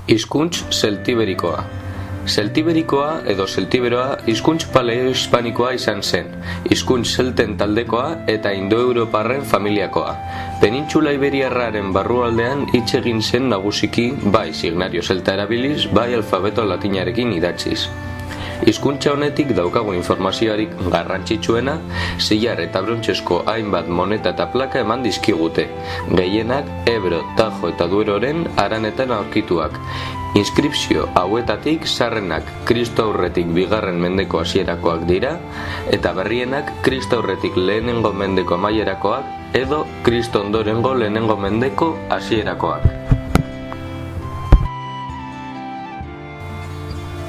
Hizkuntz zeltiberikoa. Zeltiberikoa edo zeltiberoa hizkuntz paleo-hispanikoa izan zen, hizkuntz zelten taldekoa eta indoeuroparren familiakoa. Penintxula iberiarraren barrualdean hitz egin zen nagusiki bai signario zelta erabiliz, bai alfabeto latinarekin idatziz. Hizkuntza honetik daukagu informazioarik garrantzitsuena, zilar eta brontzesko hainbat moneta eta plaka eman dizkigute, gehienak Ebro, Tajo eta Dueroren haranetan aurkituak. Inskripzio hauetatik zarrenak Kristo aurretik 2. mendeko hasierakoak dira, eta berrienak Kristo aurretik 1. mendeko amaierakoak edo Kristo ondorengo 1. mendeko hasierakoak.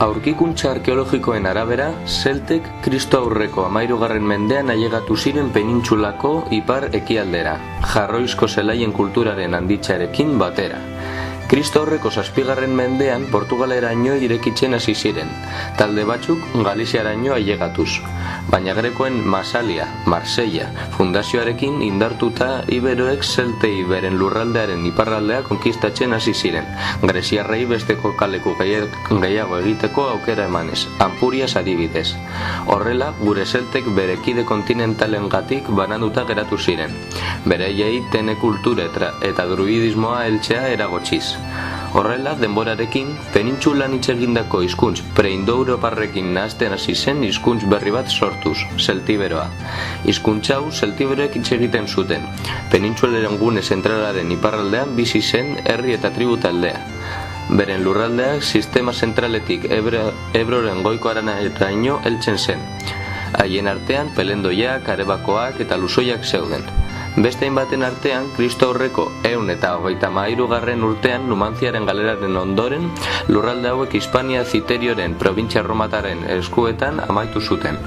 Aurkikuntza arkeologikoen arabera, zeltek Kristo aurreko 13. mendean ailegatu ziren penintxulako ipar ekialdera, jarroizko zelaien kulturaren handitzarekin batera. Kristo aurreko 7. mendean Portugaleraino irekitzen hasi ziren, talde batzuk Galiziaraino ailegatuz, baina grekoen Masalia, Marsella, fundazioarekin indartuta iberoek zeltei beren lurraldearen iparraldea konkistatzen hasi ziren, greziarrei besteko kaleku gehiago egiteko aukera emanez, Ampurias adibidez. Horrela, gure zeltek bere kide kontinentalengatik bananduta geratu ziren, bereiei tene kultura eta druidismoa heltzea eragotziz. Horrela, denborarekin, penintxulan hitz egindako hizkuntz pre-indoeuroparrekin nahazten hasi zen hizkuntz berri bat sortuz, zeltiberoa. Hizkuntz hau zeltiberoek hitz egiten zuten, penintxularen gune zentralaren iparraldean bizi zen herri eta tribu taldea. Beren lurraldeak sistema zentraletik Ebroren goiko haraneraino heltzen zen. Haien artean pelendoiak, arebakoak eta luzoiak zeuden. Beste hainbaten artean, Kristo aurreko 133. urtean Numantziaren galeraren ondoren, lurralde hauek Hispania Ziterioren probintzia romataren eskuetan amaitu zuten.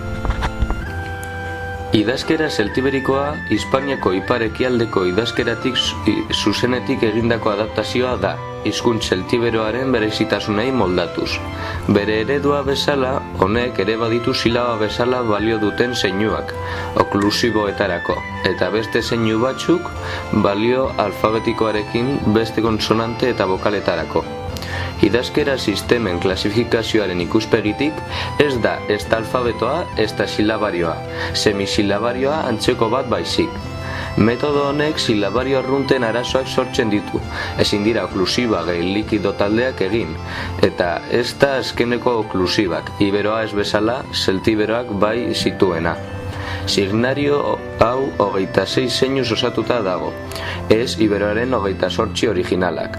Idazkera zeltiberikoa Hispaniako ipar ekialdeko idazkeratik zuzenetik egindako adaptazioa da, hizkuntz zeltiberoaren berezitasunei moldatuz. Bere eredua bezala, honek ere baditu silaba bezala balio duten zeinuak, oklusiboetarako, eta beste zeinu batzuk balio alfabetikoarekin beste konsonante eta bokaletarako. Idazkera sistemen klasifikazioaren ikuspegitik ez da ezta alfabetoa, ezta silabarioa, semisilabarioa antzeko bat baizik. Metodo honek silabario arrunten arazoak sortzen ditu, ezin dira oklusiba gehi likido taldeak egin, eta ez da azkeneko oklusibak, iberoa ez bezala, zeltiberoak bai zituena. Signario hau 26 zeinuz osatuta dago, ez iberoaren 28 originalak,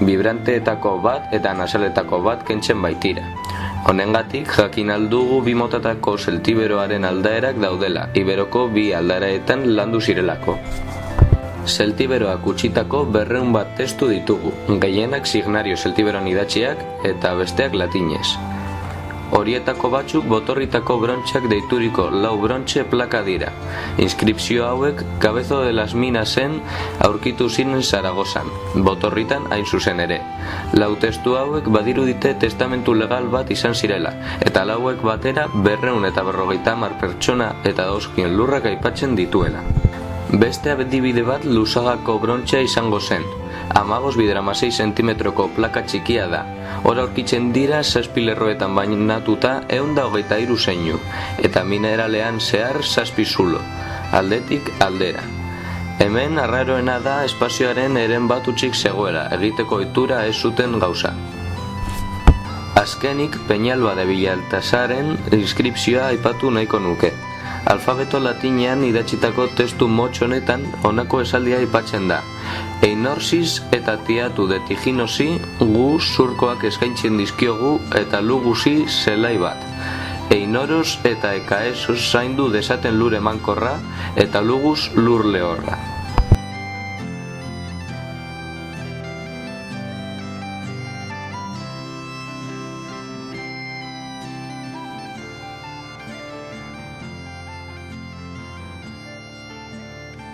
bibranteetako bat eta nasaletako bat kentzen baitira. Honengatik jakin aldugu bi motatako zeltiberoaren aldaerak daudela, iberoko bi aldaeraetan landu zirelako. Zeltiberoak utzitako 200 bat testu ditugu, gehienak signario zeltiberoan idatziak eta besteak latinez. Horietako batzuk botorritako brontxak deituriko 4 brontxe plaka dira. Inskripzio hauek Cabezo de las Minasen aurkitu ziren Zaragozan, botorritan hain zuzen ere. 4 testu hauek badirudite testamentu legal bat izan zirela, eta 4 hauek batera 250 pertsona eta dauzkien lurrak aipatzen dituela. Beste adibide bat Lusagako brontxea izango zen, 15,6 zentimetroko plaka txikia da. Hor aurkitzen dira 7 lerroetan bainatuta 123 zeinu, eta mineralean zehar 7 zulo, aldetik aldera. Hemen arraroena da espazioaren eren bat utzik zegoela, egiteko ohitura ez zuten gauza. Azkenik, Peñalba de Villaltasaren inskripzioa aipatu nahiko nuke. Alfabeto latinean idatzitako testu motz honetan honako esaldia aipatzen da. Einorsis eta tiatu de tiginosi gu zurkoak eskaintzen dizkiogu eta lugusi zelai bat. Einoros eta ekaesos zaindu desaten lur emankorra eta luguz lur lehorra.